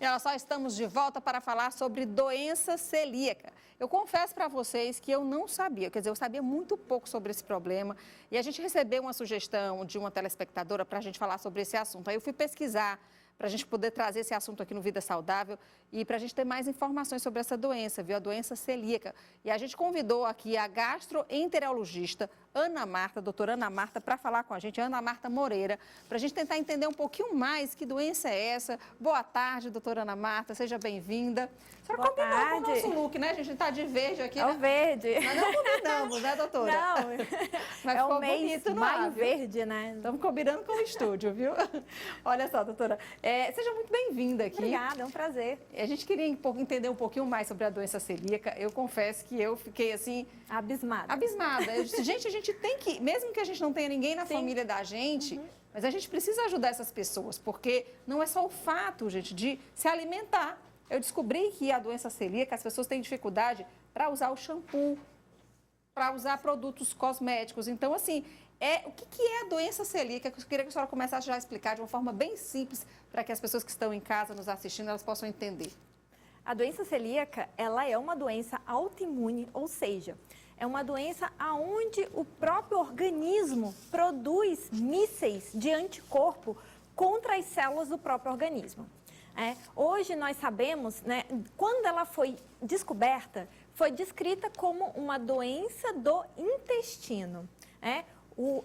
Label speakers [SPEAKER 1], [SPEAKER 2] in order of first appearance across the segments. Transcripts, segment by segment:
[SPEAKER 1] E olha só, estamos de volta para falar sobre doença celíaca. Eu confesso para vocês que eu não sabia, quer dizer, eu sabia muito pouco sobre esse problema e a gente recebeu uma sugestão de uma telespectadora para a gente falar sobre esse assunto. Aí eu fui pesquisar para a gente poder trazer esse assunto aqui no Vida Saudável e para a gente ter mais informações sobre essa doença, viu? A doença celíaca. E a gente convidou aqui a gastroenterologista Ana Marta, doutora Ana Marta, para falar com a gente, Ana Marta Moreira, para a gente tentar entender um pouquinho mais que doença é essa. Boa tarde, doutora Ana Marta, seja bem-vinda. A senhora combinou com o nosso look, né? A gente está de verde aqui.
[SPEAKER 2] É o verde.
[SPEAKER 1] Mas não combinamos, né, doutora?
[SPEAKER 2] Não,
[SPEAKER 1] mas
[SPEAKER 2] é o mês
[SPEAKER 1] bonito,
[SPEAKER 2] maio verde, né?
[SPEAKER 1] Estamos combinando com o estúdio, viu? Olha só, doutora, seja muito bem-vinda aqui.
[SPEAKER 2] Obrigada, é um prazer.
[SPEAKER 1] A gente queria entender um pouquinho mais sobre a doença celíaca. Eu confesso que eu fiquei assim...
[SPEAKER 2] Abismada.
[SPEAKER 1] Abismada. Eu disse, gente, a gente tem que, mesmo que a gente não tenha ninguém na família da gente, mas a gente precisa ajudar essas pessoas, porque não é só o fato, gente, de se alimentar. Eu descobri que a doença celíaca, as pessoas têm dificuldade para usar o shampoo, para usar produtos cosméticos. Então, assim, o que é a doença celíaca? Eu queria que a senhora começasse já a explicar de uma forma bem simples, para que as pessoas que estão em casa nos assistindo, elas possam entender.
[SPEAKER 2] A doença celíaca, ela é uma doença autoimune, ou seja, é uma doença onde o próprio organismo produz mísseis de anticorpo contra as células do próprio organismo. Hoje nós sabemos, né, quando ela foi descoberta, foi descrita como uma doença do intestino.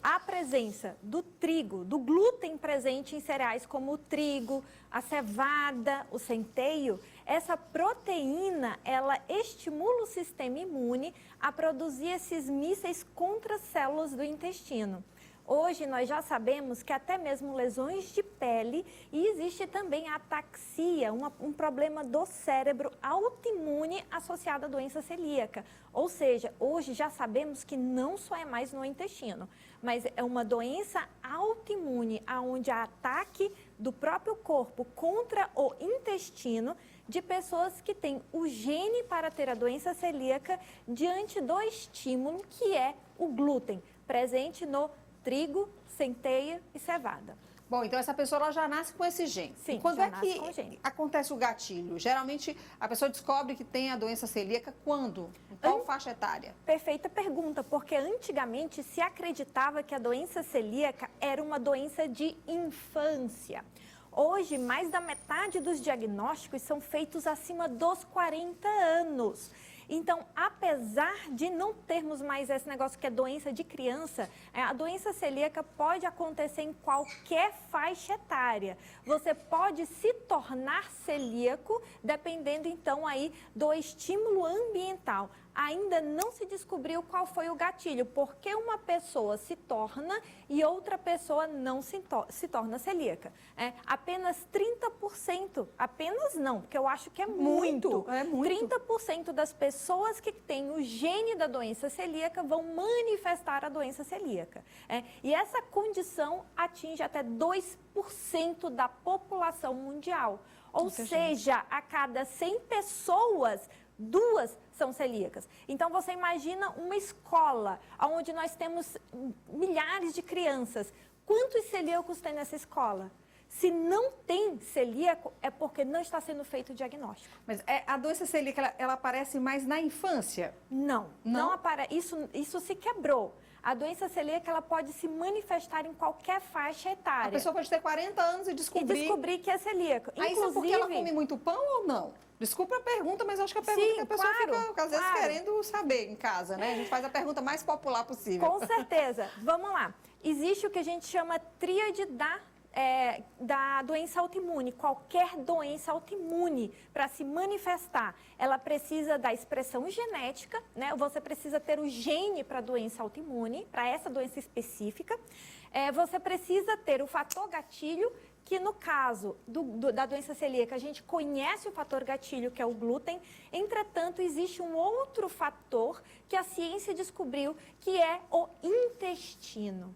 [SPEAKER 2] A presença do trigo, do glúten presente em cereais como o trigo, a cevada, o centeio, essa proteína, ela estimula o sistema imune a produzir esses mísseis contra as células do intestino. Hoje nós já sabemos que até mesmo lesões de pele e existe também a ataxia, um problema do cérebro autoimune associado à doença celíaca. Ou seja, hoje já sabemos que não só é mais no intestino, mas é uma doença autoimune, onde há ataque do próprio corpo contra o intestino de pessoas que têm o gene para ter a doença celíaca diante do estímulo que é o glúten, presente no trigo, centeia e cevada.
[SPEAKER 1] Bom, então essa pessoa ela já nasce com esse gene.
[SPEAKER 2] Sim,
[SPEAKER 1] e quando
[SPEAKER 2] já
[SPEAKER 1] é
[SPEAKER 2] nasce
[SPEAKER 1] que
[SPEAKER 2] com o gene.
[SPEAKER 1] acontece o gatilho? Geralmente a pessoa descobre que tem a doença celíaca quando? Em qual faixa etária?
[SPEAKER 2] Perfeita pergunta, porque antigamente se acreditava que a doença celíaca era uma doença de infância. Hoje, mais da metade dos diagnósticos são feitos acima dos 40 anos. Então, apesar de não termos mais esse negócio que é doença de criança, a doença celíaca pode acontecer em qualquer faixa etária. Você pode se tornar celíaco dependendo, então, aí do estímulo ambiental. Ainda não se descobriu qual foi o gatilho, porque uma pessoa se torna e outra pessoa não se torna celíaca. Apenas 30%, apenas não, porque eu acho que é muito. 30% das pessoas que têm o gene da doença celíaca vão manifestar a doença celíaca. E essa condição atinge até 2% da população mundial. Ou seja, a cada 100 pessoas, 2 são celíacas. Então, você imagina uma escola onde nós temos milhares de crianças. Quantos celíacos tem nessa escola? Se não tem celíaco, é porque não está sendo feito o diagnóstico.
[SPEAKER 1] Mas a doença celíaca, ela aparece mais na infância?
[SPEAKER 2] Não aparece. Isso se quebrou. A doença celíaca, ela pode se manifestar em qualquer faixa etária.
[SPEAKER 1] A pessoa pode ter 40 anos e descobrir
[SPEAKER 2] que é celíaco.
[SPEAKER 1] Aí isso é porque ela come muito pão ou não? Desculpa a pergunta, mas eu acho que a pergunta que a pessoa fica, às vezes, querendo saber em casa, né? A gente faz a pergunta mais popular possível.
[SPEAKER 2] Com certeza. Vamos lá. Existe o que a gente chama tríade da doença autoimune. Qualquer doença autoimune, para se manifestar, ela precisa da expressão genética, né? Você precisa ter o gene para a doença autoimune, para essa doença específica. Você precisa ter o fator gatilho, que no caso da doença celíaca, a gente conhece o fator gatilho, que é o glúten. Entretanto, existe um outro fator que a ciência descobriu, que é o intestino.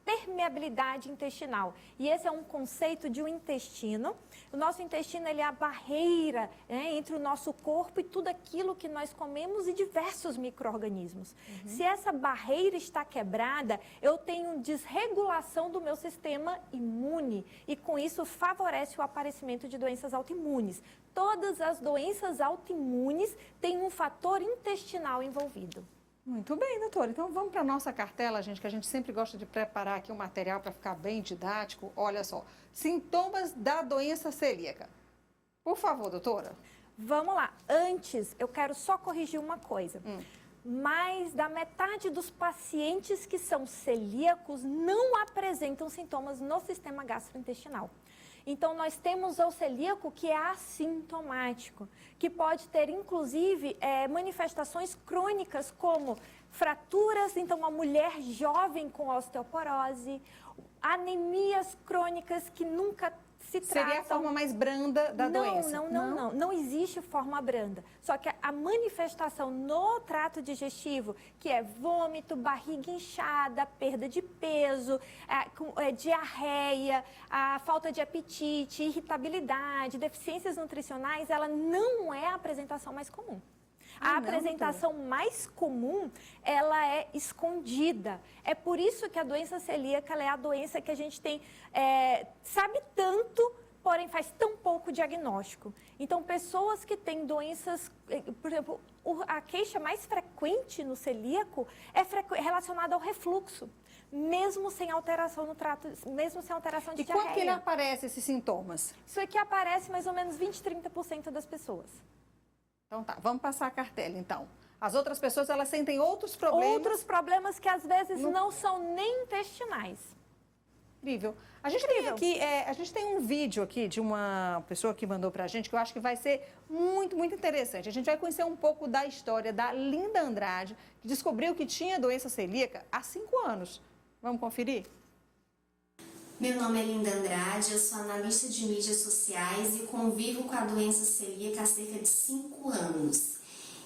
[SPEAKER 2] permeabilidade intestinal. E esse é um conceito de um intestino. O nosso intestino ele é a barreira, né, entre o nosso corpo e tudo aquilo que nós comemos e diversos micro-organismos. Se essa barreira está quebrada, eu tenho desregulação do meu sistema imune e com isso favorece o aparecimento de doenças autoimunes. Todas as doenças autoimunes têm um fator intestinal envolvido.
[SPEAKER 1] Muito bem, doutora. Então vamos para a nossa cartela, gente, que a gente sempre gosta de preparar aqui um material para ficar bem didático. Olha só, sintomas da doença celíaca. Por favor, doutora.
[SPEAKER 2] Vamos lá. Antes, eu quero só corrigir uma coisa. Mais da metade dos pacientes que são celíacos não apresentam sintomas no sistema gastrointestinal. Então, nós temos o celíaco que é assintomático, que pode ter, inclusive, manifestações crônicas como fraturas, então, uma mulher jovem com osteoporose, anemias crônicas que nunca se tratam.
[SPEAKER 1] Seria a forma mais branda da doença?
[SPEAKER 2] Não existe forma branda. Só que a manifestação no trato digestivo, que é vômito, barriga inchada, perda de peso, diarreia, a falta de apetite, irritabilidade, deficiências nutricionais, ela não é a apresentação mais comum. A apresentação mais comum, ela é escondida. É por isso que a doença celíaca ela é a doença que a gente tem, sabe tanto, porém faz tão pouco diagnóstico. Então, pessoas que têm doenças, por exemplo, a queixa mais frequente no celíaco é relacionada ao refluxo, mesmo sem alteração no trato, mesmo sem alteração de diarreia.
[SPEAKER 1] E quando que aparecem esses sintomas?
[SPEAKER 2] Isso aqui aparece mais ou menos 20-30% das pessoas.
[SPEAKER 1] Então tá, vamos passar a cartela então. As outras pessoas, elas sentem outros problemas.
[SPEAKER 2] Outros problemas que às vezes não são nem intestinais.
[SPEAKER 1] Incrível. A gente tem aqui, a gente tem um vídeo aqui de uma pessoa que mandou pra gente que eu acho que vai ser muito, muito interessante. A gente vai conhecer um pouco da história da Linda Andrade, que descobriu que tinha doença celíaca há 5 anos. Vamos conferir?
[SPEAKER 3] Meu nome é Linda Andrade, eu sou analista de mídias sociais e convivo com a doença celíaca há cerca de 5 anos.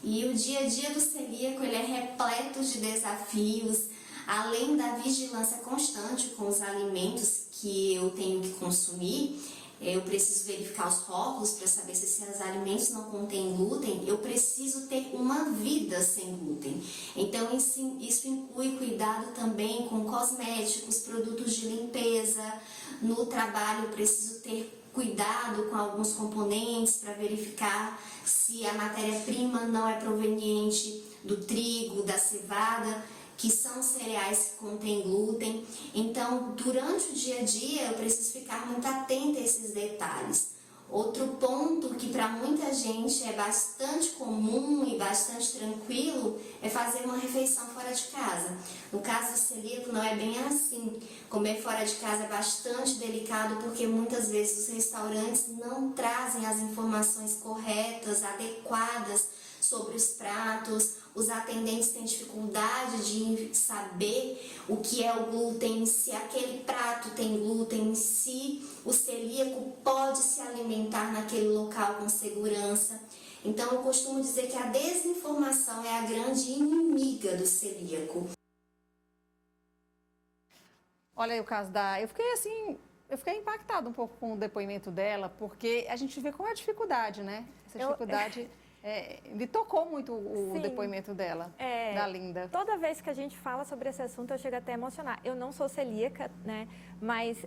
[SPEAKER 3] E o dia a dia do celíaco ele é repleto de desafios, além da vigilância constante com os alimentos que eu tenho que consumir. Eu preciso verificar os rótulos para saber se esses alimentos não contêm glúten. Eu preciso ter uma vida sem glúten. Então, isso inclui cuidado também com cosméticos, produtos de limpeza. No trabalho, eu preciso ter cuidado com alguns componentes para verificar se a matéria-prima não é proveniente do trigo, da cevada, que são cereais que contêm glúten. Então, durante o dia a dia, eu preciso ficar muito atenta a esses detalhes. Outro ponto que para muita gente é bastante comum e bastante tranquilo é fazer uma refeição fora de casa. No caso do celíaco não é bem assim. Comer fora de casa é bastante delicado porque muitas vezes os restaurantes não trazem as informações corretas, adequadas sobre os pratos. Os atendentes têm dificuldade de saber o que é o glúten, se aquele prato tem glúten, se o celíaco pode se alimentar naquele local com segurança. Então, eu costumo dizer que a desinformação é a grande inimiga do celíaco.
[SPEAKER 1] Olha aí o caso da... Eu fiquei impactada um pouco com o depoimento dela, porque a gente vê como é a dificuldade, né? Essa dificuldade... me tocou muito o depoimento dela, da Linda.
[SPEAKER 2] Toda vez que a gente fala sobre esse assunto, eu chego até a emocionar. Eu não sou celíaca, né? Mas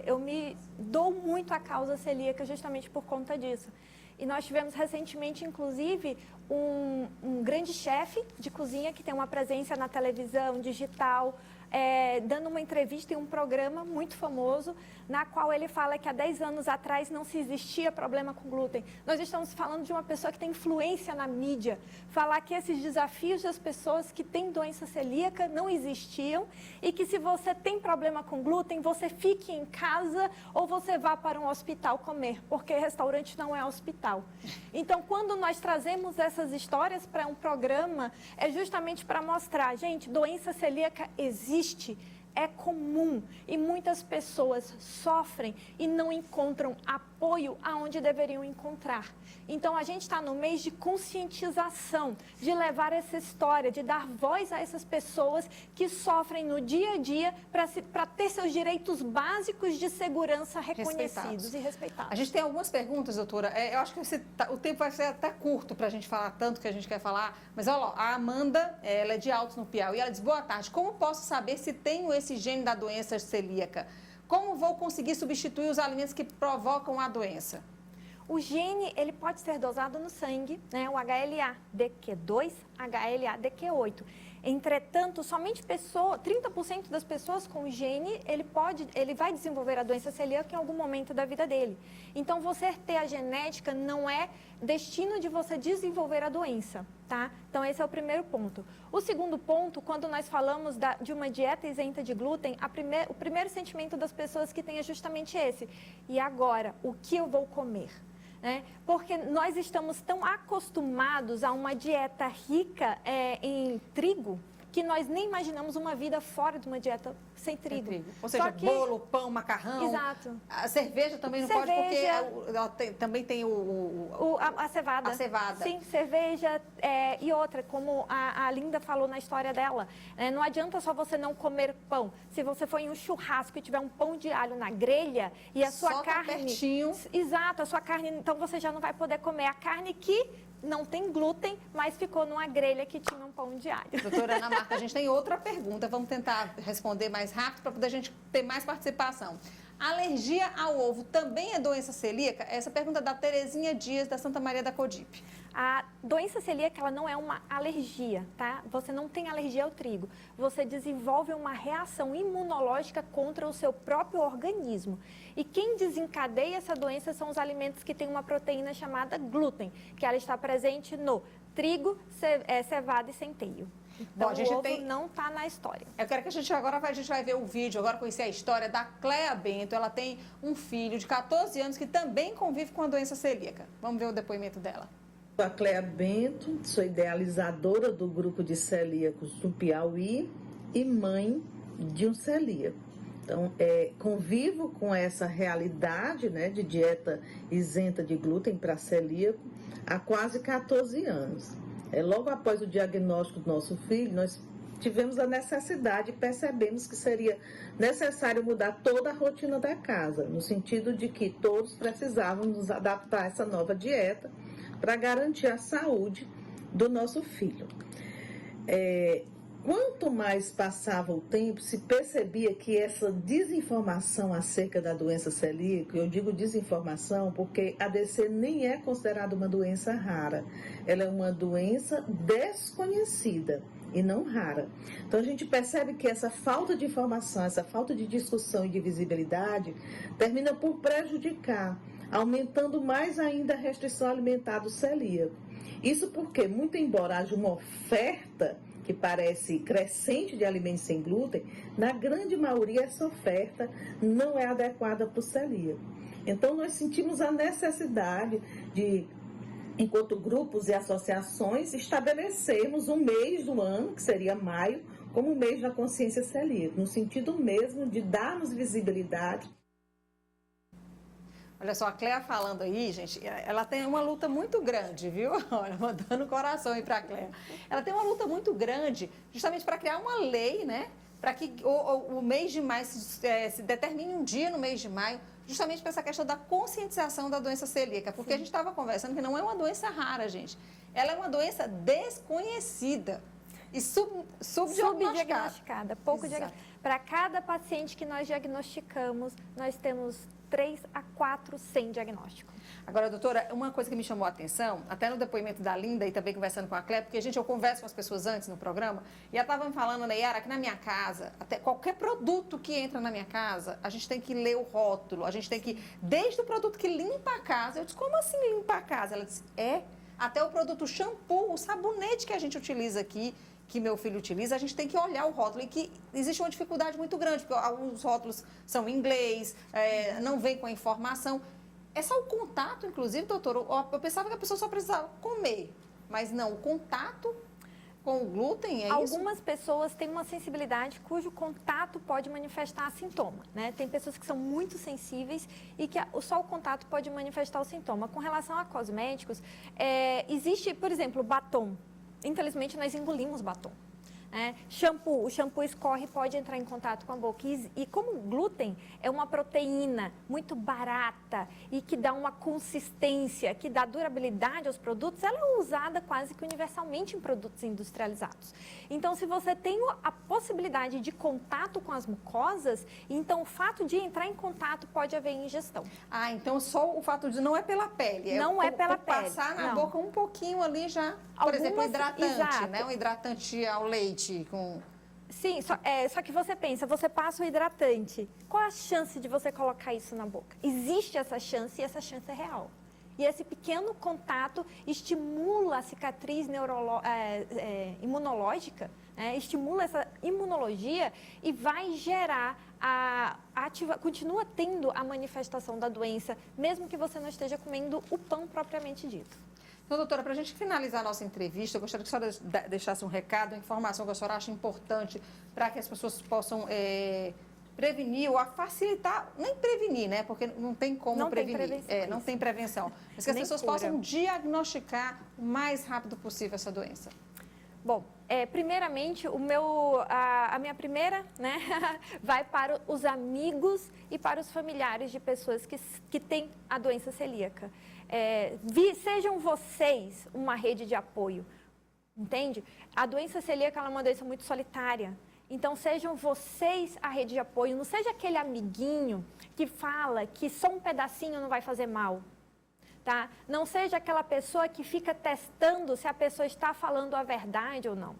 [SPEAKER 2] eu me dou muito à causa celíaca justamente por conta disso. E nós tivemos recentemente, inclusive, um grande chefe de cozinha que tem uma presença na televisão digital, dando uma entrevista em um programa muito famoso, na qual ele fala que há 10 anos atrás não se existia problema com glúten. Nós estamos falando de uma pessoa que tem influência na mídia, falar que esses desafios das pessoas que têm doença celíaca não existiam e que se você tem problema com glúten, você fique em casa ou você vá para um hospital comer, porque restaurante não é hospital. Então, quando nós trazemos essas histórias para um programa, é justamente para mostrar, gente, doença celíaca existe. é comum e muitas pessoas sofrem e não encontram apoio aonde deveriam encontrar. Então, a gente está no mês de conscientização, de levar essa história, de dar voz a essas pessoas que sofrem no dia a dia para ter seus direitos básicos de segurança reconhecidos e respeitados.
[SPEAKER 1] A gente tem algumas perguntas, doutora. Eu acho que o tempo vai ser até curto para a gente falar tanto que a gente quer falar, mas olha lá, a Amanda, ela é de Altos no Piauí, ela diz, boa tarde, como posso saber se tenho esse gene da doença celíaca? Como vou conseguir substituir os alimentos que provocam a doença?
[SPEAKER 2] O gene, ele pode ser dosado no sangue, né? O HLA-DQ2, HLA-DQ8. Entretanto, somente 30% das pessoas com o gene, ele vai desenvolver a doença celíaca em algum momento da vida dele. Então, você ter a genética não é destino de você desenvolver a doença, tá? Então, esse é o primeiro ponto. O segundo ponto, quando nós falamos de uma dieta isenta de glúten, o primeiro sentimento das pessoas que tem é justamente esse. E agora, o que eu vou comer? Né? Porque nós estamos tão acostumados a uma dieta rica em trigo que nós nem imaginamos uma vida fora de uma dieta sem trigo.
[SPEAKER 1] Ou seja, bolo, pão, macarrão.
[SPEAKER 2] Exato.
[SPEAKER 1] A cerveja também não pode, porque também tem
[SPEAKER 2] a cevada.
[SPEAKER 1] A cevada.
[SPEAKER 2] Sim, cerveja e outra, como a Linda falou na história dela. Não adianta só você não comer pão. Se você for em um churrasco e tiver um pão de alho na grelha e a sua carne...
[SPEAKER 1] pertinho.
[SPEAKER 2] Exato, a sua carne, então você já não vai poder comer a carne que não tem glúten, mas ficou numa grelha que tinha um pão de alho.
[SPEAKER 1] Doutora Ana Marta, a gente tem outra pergunta. Vamos tentar responder mais rápido para poder a gente ter mais participação. Alergia ao ovo também é doença celíaca? Essa pergunta é da Terezinha Dias, da Santa Maria da Codipe.
[SPEAKER 2] A doença celíaca, ela não é uma alergia, tá? Você não tem alergia ao trigo. Você desenvolve uma reação imunológica contra o seu próprio organismo. E quem desencadeia essa doença são os alimentos que têm uma proteína chamada glúten, que ela está presente no trigo, cevada e centeio. Então, o ovo não está na história.
[SPEAKER 1] Eu quero que a gente vai ver o vídeo, agora conhecer a história da Cléa Bento. Ela tem um filho de 14 anos que também convive com a doença celíaca. Vamos ver o depoimento dela.
[SPEAKER 4] Sou a Cléa Bento, sou idealizadora do grupo de celíacos do Piauí e mãe de um celíaco. Então, convivo com essa realidade, né, de dieta isenta de glúten para celíaco há quase 14 anos. Logo após o diagnóstico do nosso filho, nós tivemos a necessidade e percebemos que seria necessário mudar toda a rotina da casa, no sentido de que todos precisavam nos adaptar a essa nova dieta para garantir a saúde do nosso filho. Quanto mais passava o tempo, se percebia que essa desinformação acerca da doença celíaca, eu digo desinformação porque a ADC nem é considerada uma doença rara, ela é uma doença desconhecida e não rara. Então a gente percebe que essa falta de informação, essa falta de discussão e de visibilidade termina por prejudicar, aumentando mais ainda a restrição alimentar do celíaco. Isso porque, muito embora haja uma oferta que parece crescente de alimentos sem glúten, na grande maioria essa oferta não é adequada para o celíaco. Então, nós sentimos a necessidade de, enquanto grupos e associações, estabelecermos um mês do ano, que seria maio, como o mês da consciência celíaca, no sentido mesmo de darmos visibilidade.
[SPEAKER 1] Olha só, a Cléa falando aí, gente, ela tem uma luta muito grande, viu? Olha, mandando coração aí para a Cléa. Ela tem uma luta muito grande, justamente para criar uma lei, né? Para que o mês de maio se determine um dia no mês de maio, justamente para essa questão da conscientização da doença celíaca. Porque a gente estava conversando que não é uma doença rara, gente. Ela é uma doença desconhecida e
[SPEAKER 2] subdiagnosticada. Para cada paciente que nós diagnosticamos, nós temos 3 a 4 sem diagnóstico.
[SPEAKER 1] Agora, doutora, uma coisa que me chamou a atenção, até no depoimento da Linda e também conversando com a Cléa, porque, gente, eu converso com as pessoas antes no programa, e ela estava me falando, Nayara, que na minha casa, até qualquer produto que entra na minha casa, a gente tem que ler o rótulo, a gente tem que, desde o produto que limpa a casa, eu disse, como assim limpa a casa? Ela disse, até o produto shampoo, o sabonete que a gente utiliza aqui, que meu filho utiliza, a gente tem que olhar o rótulo e que existe uma dificuldade muito grande, porque alguns rótulos são em inglês, não vem com a informação. É só o contato, inclusive, doutor? Eu pensava que a pessoa só precisava comer, mas não, o contato... com o glúten, é isso?
[SPEAKER 2] Algumas pessoas têm uma sensibilidade cujo contato pode manifestar sintoma, né? Tem pessoas que são muito sensíveis e que só o contato pode manifestar o sintoma. Com relação a cosméticos, existe, por exemplo, batom. Infelizmente, nós engolimos batom. Shampoo, o shampoo escorre, pode entrar em contato com a boca. E como o glúten é uma proteína muito barata e que dá uma consistência, que dá durabilidade aos produtos, ela é usada quase que universalmente em produtos industrializados. Então, se você tem a possibilidade de contato com as mucosas, então o fato de entrar em contato pode haver ingestão.
[SPEAKER 1] Ah, então só o fato de não é pela pele.
[SPEAKER 2] Não é pela pele.
[SPEAKER 1] Passar na
[SPEAKER 2] não.
[SPEAKER 1] boca um pouquinho ali já, por exemplo, hidratante,
[SPEAKER 2] exato.
[SPEAKER 1] né? Um hidratante ao leite com...
[SPEAKER 2] Sim, só que você pensa, você passa o hidratante, qual a chance de você colocar isso na boca? Existe essa chance e essa chance é real. E esse pequeno contato estimula a cicatriz imunológica, estimula essa imunologia e vai gerar continua tendo a manifestação da doença, mesmo que você não esteja comendo o pão propriamente dito.
[SPEAKER 1] Então, doutora, para a gente finalizar a nossa entrevista, eu gostaria que a senhora deixasse um recado, uma informação que a senhora acha importante para que as pessoas possam prevenir ou facilitar, nem prevenir, né? Porque não tem como
[SPEAKER 2] não
[SPEAKER 1] prevenir.
[SPEAKER 2] Tem
[SPEAKER 1] não tem prevenção. Mas que as pessoas possam diagnosticar o mais rápido possível essa doença.
[SPEAKER 2] Bom, primeiramente, a minha primeira, né, vai para os amigos e para os familiares de pessoas que têm a doença celíaca. Sejam vocês uma rede de apoio, entende? A doença celíaca ela é uma doença muito solitária. Então, sejam vocês a rede de apoio, não seja aquele amiguinho que fala que só um pedacinho não vai fazer mal. Tá? Não seja aquela pessoa que fica testando se a pessoa está falando a verdade ou não.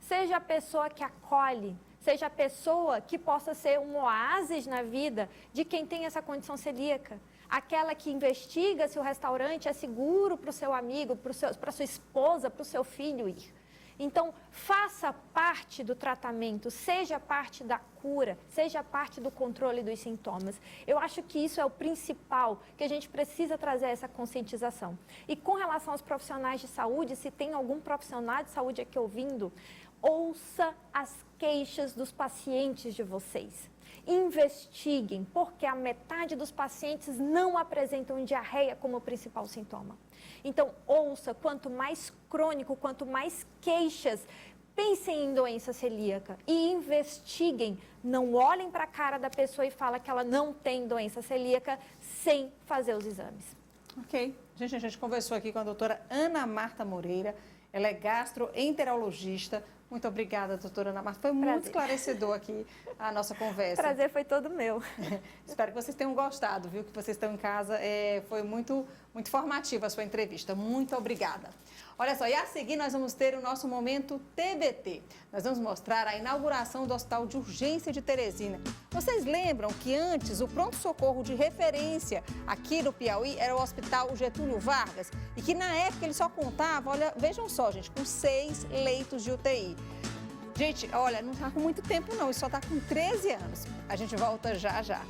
[SPEAKER 2] Seja a pessoa que acolhe, seja a pessoa que possa ser um oásis na vida de quem tem essa condição celíaca. Aquela que investiga se o restaurante é seguro para o seu amigo, para a sua esposa, para o seu filho ir. Então, faça parte do tratamento, seja parte da cura, seja parte do controle dos sintomas. Eu acho que isso é o principal, que a gente precisa trazer essa conscientização. E com relação aos profissionais de saúde, se tem algum profissional de saúde aqui ouvindo, ouça as queixas dos pacientes de vocês. Investiguem, porque a metade dos pacientes não apresentam diarreia como principal sintoma. Então, ouça, quanto mais crônico, quanto mais queixas, pensem em doença celíaca e investiguem. Não olhem para a cara da pessoa e falem que ela não tem doença celíaca sem fazer os exames.
[SPEAKER 1] Ok. A gente conversou aqui com a doutora Ana Marta Moreira. Ela é gastroenterologista. Muito obrigada, doutora Ana Marta. Foi muito esclarecedor aqui a nossa conversa.
[SPEAKER 2] O prazer foi todo meu.
[SPEAKER 1] Espero que vocês tenham gostado, viu? Que vocês estão em casa. Foi muito formativa a sua entrevista. Muito obrigada. Olha só, e a seguir nós vamos ter o nosso momento TBT. Nós vamos mostrar a inauguração do Hospital de Urgência de Teresina. Vocês lembram que antes o pronto-socorro de referência aqui no Piauí era o Hospital Getúlio Vargas? E que na época ele só contava, olha, vejam só, gente, com 6 leitos de UTI. Gente, olha, não está com muito tempo não, ele só está com 13 anos. A gente volta já já.